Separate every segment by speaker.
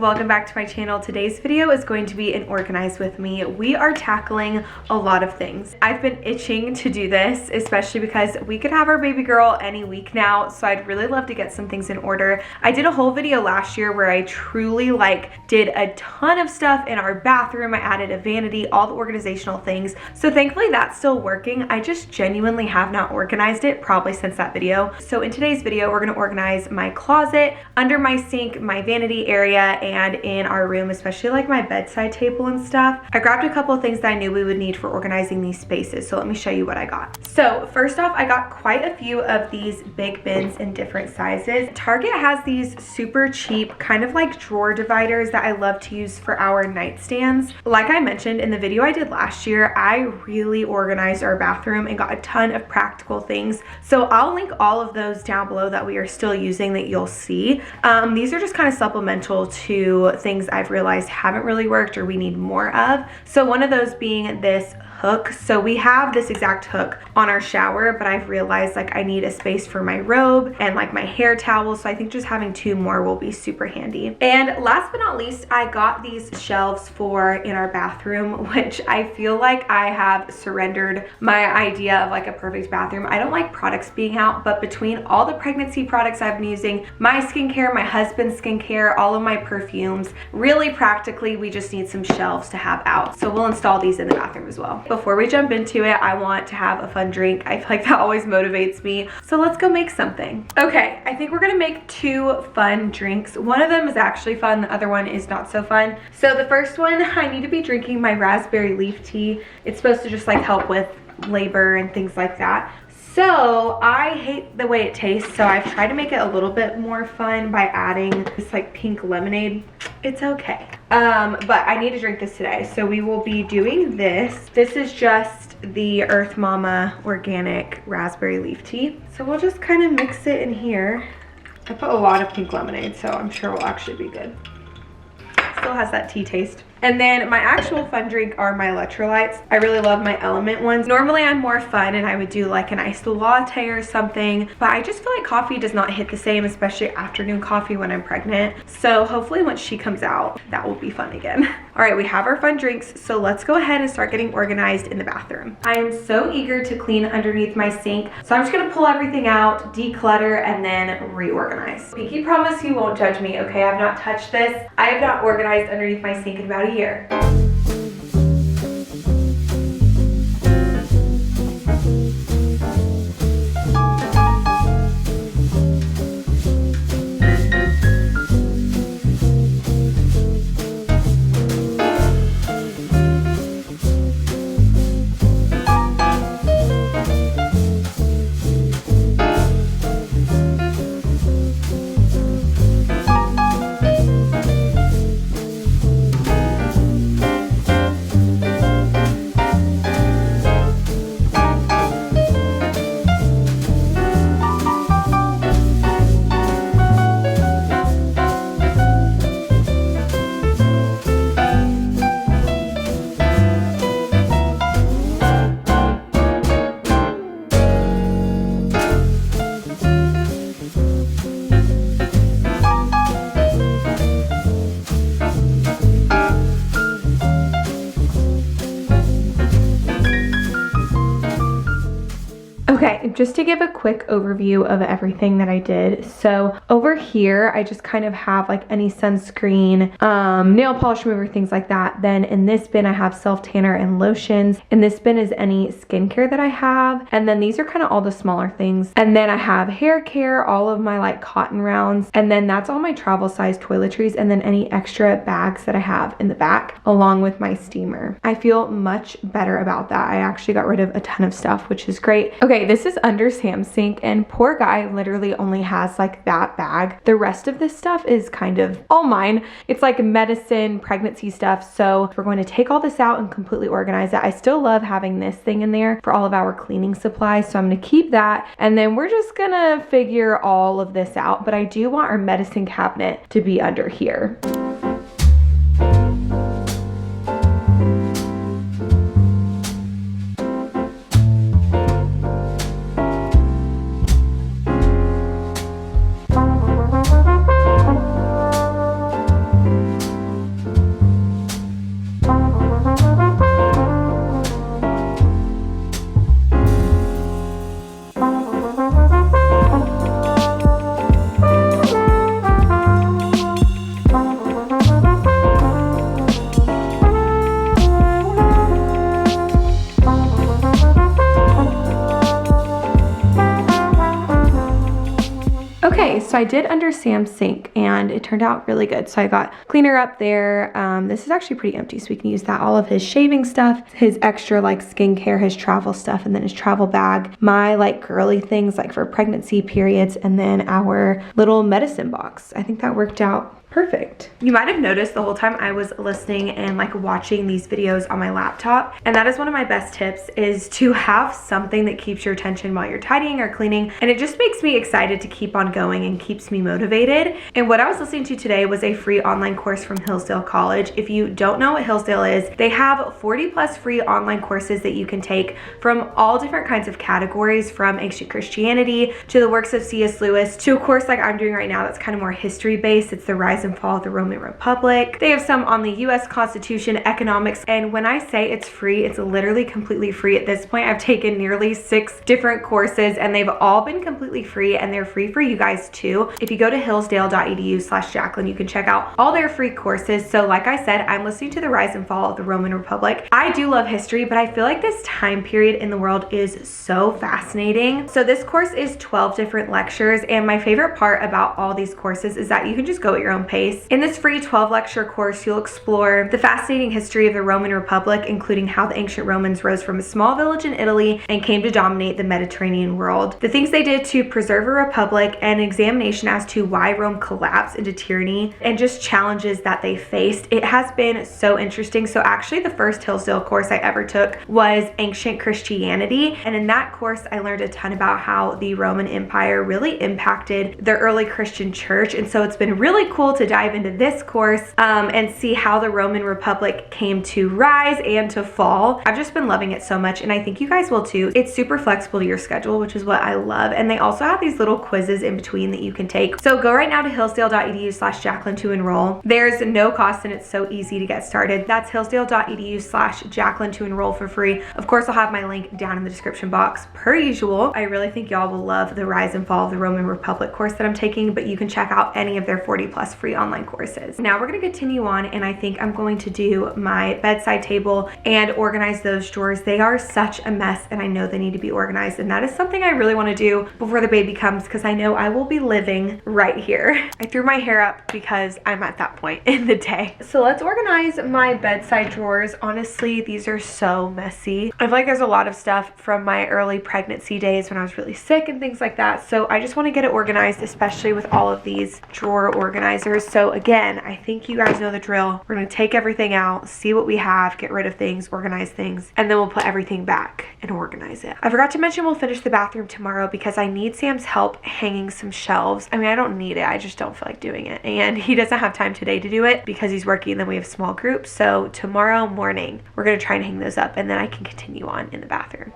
Speaker 1: welcome back to my channel. Today's video is going to be an organize with me. We are tackling a lot of things. I've been itching to do this, especially because we could have our baby girl any week now, so I'd really love to get some things in order. I did a whole video last year where I truly did a ton of stuff in our bathroom. I added a vanity, all the organizational things. So thankfully that's still working. I just genuinely have not organized it probably since that video. So in today's video, we're gonna organize my closet, under my sink, my vanity area, and in our room, especially like my bedside table and stuff. I grabbed a couple of things that I knew we would need for organizing these spaces. So let me show you what I got. So first off, I got quite a few of these big bins in different sizes. Target has these super cheap kind of like drawer dividers that I love to use for our nightstands. Like I mentioned in the video I did last year, I really organized our bathroom and got a ton of practical things. So I'll link all of those down below that we are still using that you'll see. These are just kind of supplemental to things I've realized haven't really worked or we need more of. So one of those being this hook. So we have this exact hook on our shower, but I've realized like I need a space for my robe and like my hair towels. So I think just having two more will be super handy. And last but not least, I got these shelves for in our bathroom, which I feel like I have surrendered my idea of like a perfect bathroom. I don't like products being out, but between all the pregnancy products I've been using, my skincare, my husband's skincare, all of my perfumes, really practically we just need some shelves to have out. So we'll install these in the bathroom as well. Before we jump into it, I want to have a fun drink. I feel like that always motivates me. So let's go make something. Okay, I think we're gonna make two fun drinks. One of them is actually fun, the other one is not so fun. So the first one, I need to be drinking my raspberry leaf tea. It's supposed to just like help with labor and things like that. So I hate the way it tastes, so I've tried to make it a little bit more fun by adding this like pink lemonade. It's okay. But I need to drink this today. So we will be doing this. This is just the Earth Mama organic raspberry leaf tea. So we'll just kind of mix it in here. I put a lot of pink lemonade, so I'm sure it will actually be good. Still has that tea taste. And then my actual fun drink are my electrolytes. I really love my Element ones. Normally I'm more fun and I would do like an iced latte or something, but I just feel like coffee does not hit the same, especially afternoon coffee when I'm pregnant. So hopefully once she comes out, that will be fun again. All right, we have our fun drinks, so let's go ahead and start getting organized in the bathroom. I am so eager to clean underneath my sink, so I'm just gonna pull everything out, declutter, and then reorganize. Pinky promise you won't judge me, okay? I've not touched this. I have not organized underneath my sink in about a year. Okay, just to give a quick overview of everything that I did. So over here, I just kind of have like any sunscreen, nail polish remover, things like that. Then in this bin, I have self-tanner and lotions. In this bin is any skincare that I have. And then these are kind of all the smaller things. And then I have hair care, all of my like cotton rounds. And then that's all my travel size toiletries. And then any extra bags that I have in the back, along with my steamer. I feel much better about that. I actually got rid of a ton of stuff, which is great. Okay, this is under Sam's sink, and poor guy literally only has like that bag. The rest of this stuff is kind of all mine. It's like medicine, pregnancy stuff. So we're going to take all this out and completely organize it. I still love having this thing in there for all of our cleaning supplies. So I'm gonna keep that. And then we're just gonna figure all of this out. But I do want our medicine cabinet to be under here. Okay, so I did under Sam's sink and it turned out really good. So I got cleaner up there. This is actually pretty empty, so we can use that. All of his shaving stuff, his extra like skincare, his travel stuff, and then his travel bag, my like girly things like for pregnancy periods, and then our little medicine box. I think that worked out perfect. You might have noticed the whole time I was listening and like watching these videos on my laptop, and that is one of my best tips, is to have something that keeps your attention while you're tidying or cleaning, and it just makes me excited to keep on going and keeps me motivated. And what I was listening to today was a free online course from Hillsdale College. If you don't know what Hillsdale is, they have 40 plus free online courses that you can take from all different kinds of categories, from ancient Christianity to the works of C.S. Lewis to a course like I'm doing right now that's kind of more history based. It's the rise and fall of the Roman Republic. They have some on the US Constitution, economics, and when I say it's free, it's literally completely free. At this point, I've taken nearly 6 different courses and they've all been completely free, and they're free for you guys too. If you go to hillsdale.edu/Jaclyn, you can check out all their free courses. So like I said, I'm listening to the rise and fall of the Roman Republic. I do love history, but I feel like this time period in the world is so fascinating. So this course is 12 different lectures, and my favorite part about all these courses is that you can just go at your own pace. In this free 12 lecture course, you'll explore the fascinating history of the Roman Republic, including how the ancient Romans rose from a small village in Italy and came to dominate the Mediterranean world, the things they did to preserve a republic, and an examination as to why Rome collapsed into tyranny, and just challenges that they faced. It has been so interesting. So actually the first Hillsdale course I ever took was ancient Christianity, and in that course I learned a ton about how the Roman Empire really impacted the early Christian church. And so it's been really cool to dive into this course and see how the Roman Republic came to rise and to fall. I've just been loving it so much, and I think you guys will too. It's super flexible to your schedule, which is what I love, and they also have these little quizzes in between that you can take. So go right now to hillsdale.edu/Jaclyn to enroll. There's no cost and it's so easy to get started. That's hillsdale.edu/Jaclyn to enroll for free. Of course, I'll have my link down in the description box per usual. I really think y'all will love the rise and fall of the Roman Republic course that I'm taking, but you can check out any of their 40 plus free online courses. Now we're going to continue on, and I think I'm going to do my bedside table and organize those drawers. They are such a mess, and I know they need to be organized, and that is something I really want to do before the baby comes, because I know I will be living right here. I threw my hair up because I'm at that point in the day. So let's organize my bedside drawers. Honestly, these are so messy. I feel like there's a lot of stuff from my early pregnancy days when I was really sick and things like that, so I just want to get it organized, especially with all of these drawer organizers. So again, I think you guys know the drill. We're going to take everything out, see what we have, get rid of things, organize things, and then we'll put everything back and organize it. I forgot to mention we'll finish the bathroom tomorrow because I need Sam's help hanging some shelves. I mean, I don't need it, I just don't feel like doing it, and he doesn't have time today to do it because he's working, and then we have small groups. So tomorrow morning we're going to try and hang those up, and then I can continue on in the bathroom.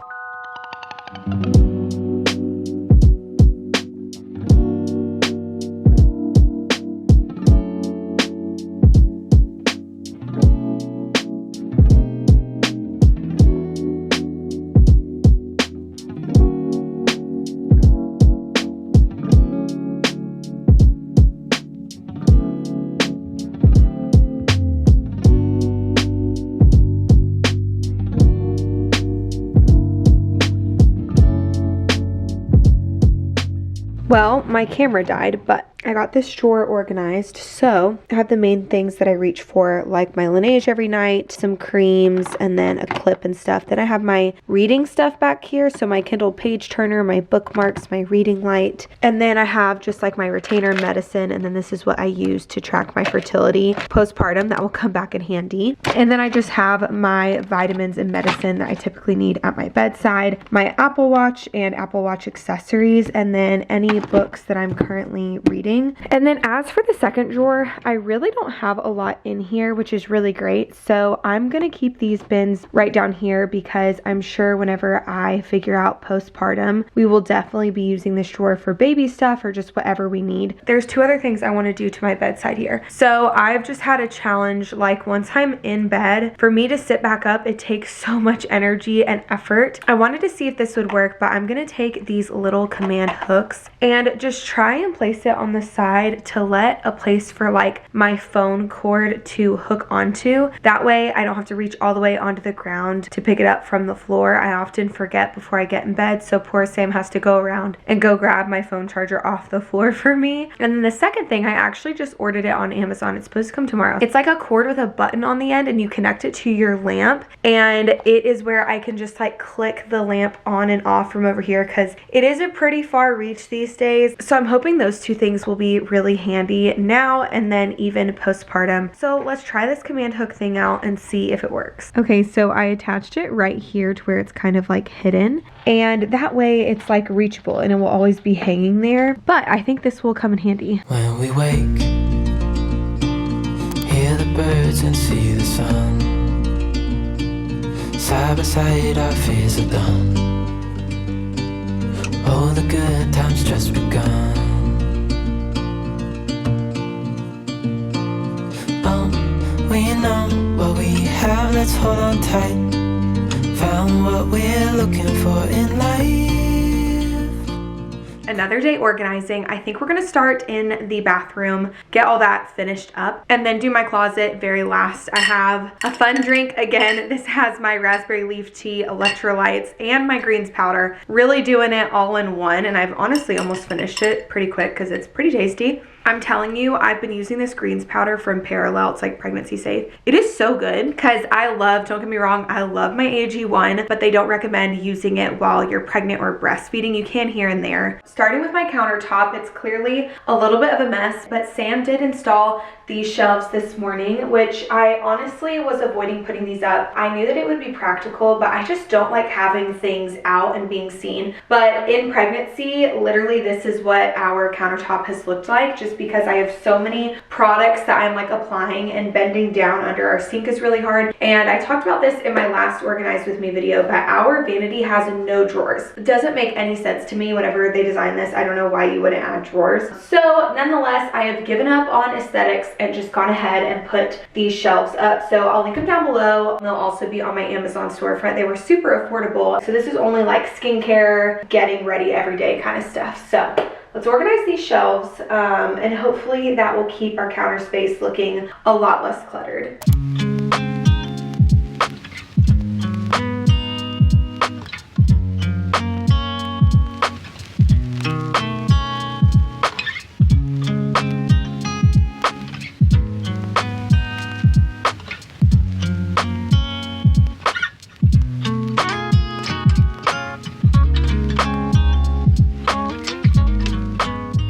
Speaker 1: Well, my camera died, but I got this drawer organized. So I have the main things that I reach for, like my Laneige every night, some creams, and then a clip and stuff. Then I have my reading stuff back here. So my Kindle page turner, my bookmarks, my reading light. And then I have just like my retainer medicine. And then this is what I use to track my fertility postpartum. That will come back in handy. And then I just have my vitamins and medicine that I typically need at my bedside, my Apple Watch and Apple Watch accessories, and then any books that I'm currently reading. And then as for the second drawer, I really don't have a lot in here, which is really great. So I'm going to keep these bins right down here because I'm sure whenever I figure out postpartum, we will definitely be using this drawer for baby stuff or just whatever we need. There's 2 other things I want to do to my bedside here. So I've just had a challenge, like once I'm in bed, for me to sit back up, it takes so much energy and effort. I wanted to see if this would work, but I'm going to take these little command hooks and just try and place it on the the side to let a place for like my phone cord to hook onto. That way I don't have to reach all the way onto the ground to pick it up from the floor. I often forget before I get in bed, so poor Sam has to go around and go grab my phone charger off the floor for me. And then the second thing, I actually just ordered it on Amazon. It's supposed to come tomorrow. It's like a cord with a button on the end and you connect it to your lamp, and it is where I can just like click the lamp on and off from over here because it is a pretty far reach these days. So I'm hoping those two things will be really handy now and then even postpartum. So let's try this command hook thing out and see if it works. Okay, so I attached it right here to where it's kind of like hidden, and that way it's like reachable and it will always be hanging there. But I think this will come in handy.
Speaker 2: When we wake, hear the birds and see the sun. Side by side our fears are done. Oh, the good times just begun. We know what we have, let's hold on tight. Found what we're looking for in life.
Speaker 1: Another day organizing. I think we're gonna start in the bathroom, get all that finished up, and then do my closet very last. I have a fun drink again. This has my raspberry leaf tea, electrolytes, and my greens powder. Really doing it all in one, and I've honestly almost finished it pretty quick because it's pretty tasty. I'm telling you, I've been using this greens powder from Parallel. It's like pregnancy safe. It is so good because I love, don't get me wrong, I love my AG1, but they don't recommend using it while you're pregnant or breastfeeding. You can here and there. Starting with my countertop, it's clearly a little bit of a mess, but Sam did install these shelves this morning, which I honestly was avoiding putting these up. I knew that it would be practical, but I just don't like having things out and being seen. But in pregnancy, literally this is what our countertop has looked like, just because I have so many products that I'm like applying, and bending down under our sink is really hard. And I talked about this in my last Organize With Me video, but our vanity has no drawers. It doesn't make any sense to me whenever they design this. I don't know why you wouldn't add drawers. So nonetheless, I have given up on aesthetics and just gone ahead and put these shelves up. So I'll link them down below. They'll also be on my Amazon storefront. They were super affordable. So this is only like skincare, getting ready every day kind of stuff. So let's organize these shelves, and hopefully that will keep our counter space looking a lot less cluttered.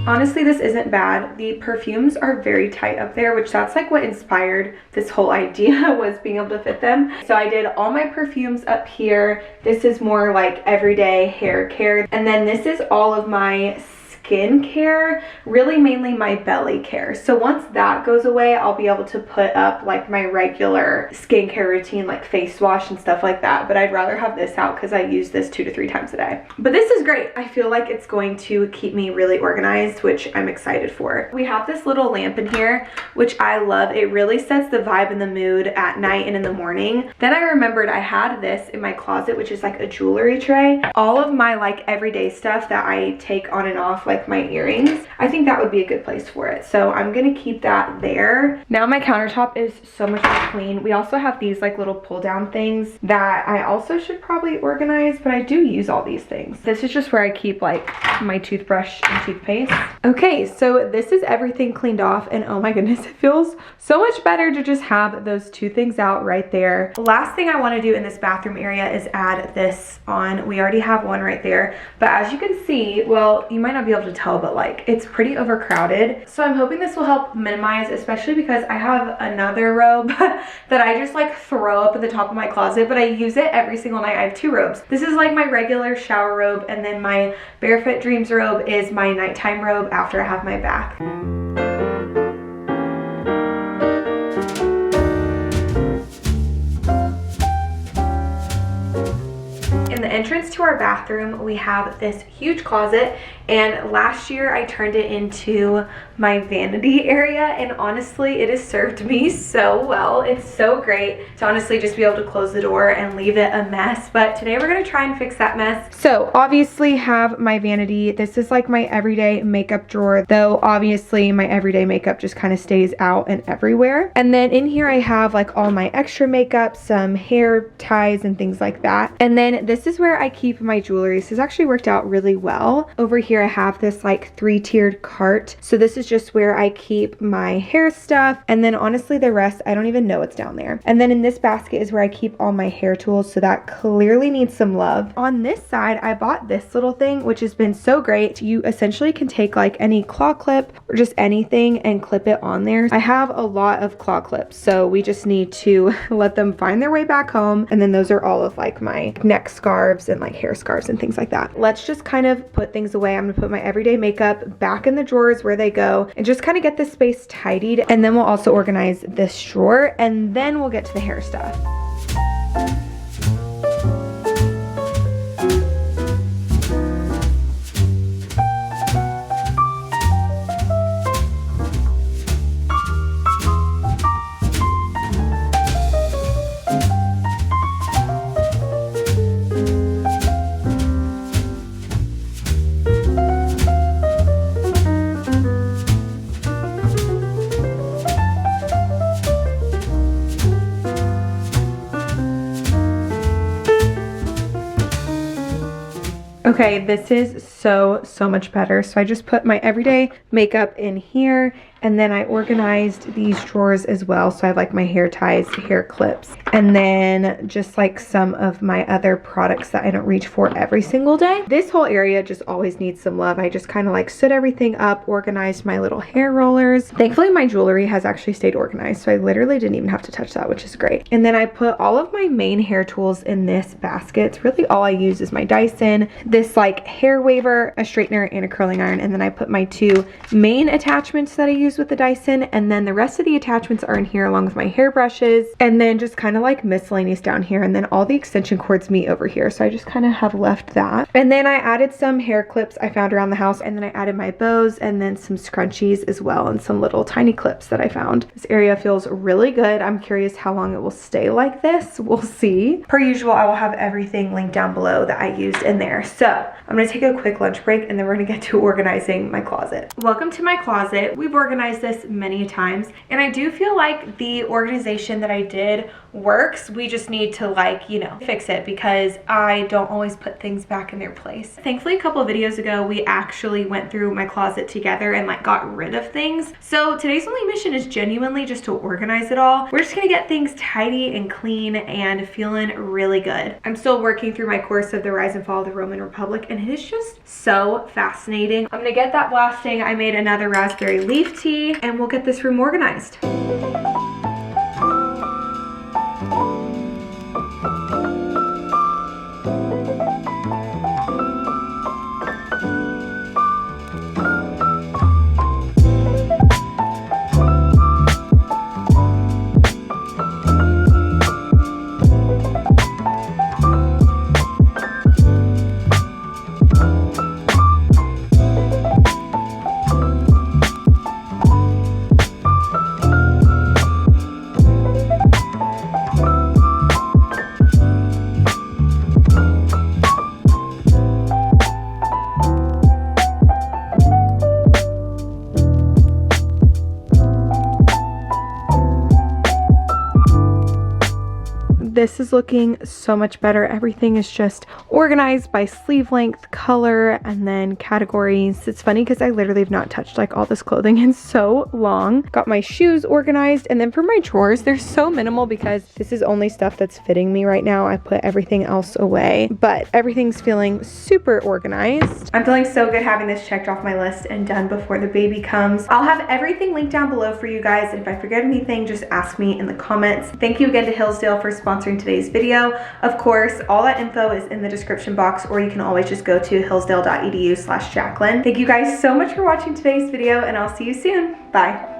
Speaker 1: Honestly, this isn't bad. The perfumes are very tight up there, which that's like what inspired this whole idea, was being able to fit them. So I did all my perfumes up here. This is more like everyday hair care. And then this is all of my skincare, really mainly my belly care. So once that goes away, I'll be able to put up like my regular skincare routine, like face wash and stuff like that. But I'd rather have this out because I use this 2 to 3 times a day. But this is great. I feel like it's going to keep me really organized, which I'm excited for. We have this little lamp in here, which I love. It really sets the vibe and the mood at night and in the morning. Then I remembered I had this in my closet, which is like a jewelry tray. All of my like everyday stuff that I take on and off, like my earrings, I think that would be a good place for it. So I'm gonna keep that there. Now my countertop is so much more clean. We also have these like little pull down things that I also should probably organize, but I do use all these things. This is just where I keep like my toothbrush and toothpaste. Okay, so this is everything cleaned off, and oh my goodness, it feels so much better to just have those two things out right there. Last thing I want to do in this bathroom area is add this on. We already have one right there, but as you can see, well, you might not be able to tell, but like it's pretty overcrowded. So I'm hoping this will help minimize, especially because I have another robe that I just like throw up at the top of my closet, but I use it every single night. I have 2 robes. This is like my regular shower robe, and then my Barefoot Dreams robe is my nighttime robe after I have my bath. In the entrance to our bathroom, we have this huge closet, and last year I turned it into my vanity area, and honestly it has served me so well. It's so great to honestly just be able to close the door and leave it a mess, but today we're gonna try and fix that mess. So obviously have my vanity. This is like my everyday makeup drawer, though obviously my everyday makeup just kind of stays out and everywhere. And then in here I have like all my extra makeup, some hair ties and things like that. And then this is where I keep my jewelry. So this actually worked out really well. Over here I have this like 3-tiered cart. So this is just where I keep my hair stuff, and then honestly the rest I don't even know what's down there. And then in this basket is where I keep all my hair tools, so that clearly needs some love. On this side I bought this little thing, which has been so great. You essentially can take like any claw clip or just anything and clip it on there. I have a lot of claw clips, so we just need to let them find their way back home. And then those are all of like my neck scarves and like hair scarves and things like that. Let's just kind of put things away. I'm gonna put my everyday makeup back in the drawers where they go and just kind of get this space tidied. And then we'll also organize this drawer, and then we'll get to the hair stuff. Okay, this is so much better. So I just put my everyday makeup in here, and then I organized these drawers as well. So I have like my hair ties, hair clips, and then just like some of my other products that I don't reach for every single day. This whole area just always needs some love. I just kind of like stood everything up, organized my little hair rollers. Thankfully my jewelry has actually stayed organized, so I literally didn't even have to touch that, which is great. And then I put all of my main hair tools in this basket. It's really all I use is my Dyson, this like hair waver, a straightener, and a curling iron. And then I put my 2 main attachments that I use with the Dyson, and then the rest of the attachments are in here along with my hair brushes, and then just kind of like miscellaneous down here, and then all the extension cords meet over here, so I just kind of have left that. And then I added some hair clips I found around the house, and then I added my bows and then some scrunchies as well, and some little tiny clips that I found. This area feels really good. I'm curious how long it will stay like this. We'll see. Per usual, I will have everything linked down below that I used in there. So I'm gonna take a quick lunch break, and then we're gonna get to organizing my closet. Welcome to my closet. We've organized this many times, and I do feel like the organization that I did works. We just need to like, you know, fix it because I don't always put things back in their place. Thankfully, a couple of videos ago, we actually went through my closet together and like got rid of things. So today's only mission is genuinely just to organize it all. We're just gonna get things tidy and clean and feeling really good. I'm still working through my course of the rise and fall of the Roman Republic, and it is just so fascinating. I'm gonna get that blasting. I made another raspberry leaf tea, and we'll get this room organized. This is looking so much better. Everything is just organized by sleeve length, color, and then categories. It's funny because I literally have not touched like all this clothing in so long. Got my shoes organized, and then for my drawers, they're so minimal because this is only stuff that's fitting me right now. I put everything else away, but everything's feeling super organized. I'm feeling so good having this checked off my list and done before the baby comes. I'll have everything linked down below for you guys, and if I forget anything, just ask me in the comments. Thank you again to Hillsdale for sponsoring today's video. Of course, all that info is in the description box, or you can always just go to hillsdale.edu/Jaclyn. Thank you guys so much for watching today's video, and I'll see you soon. Bye.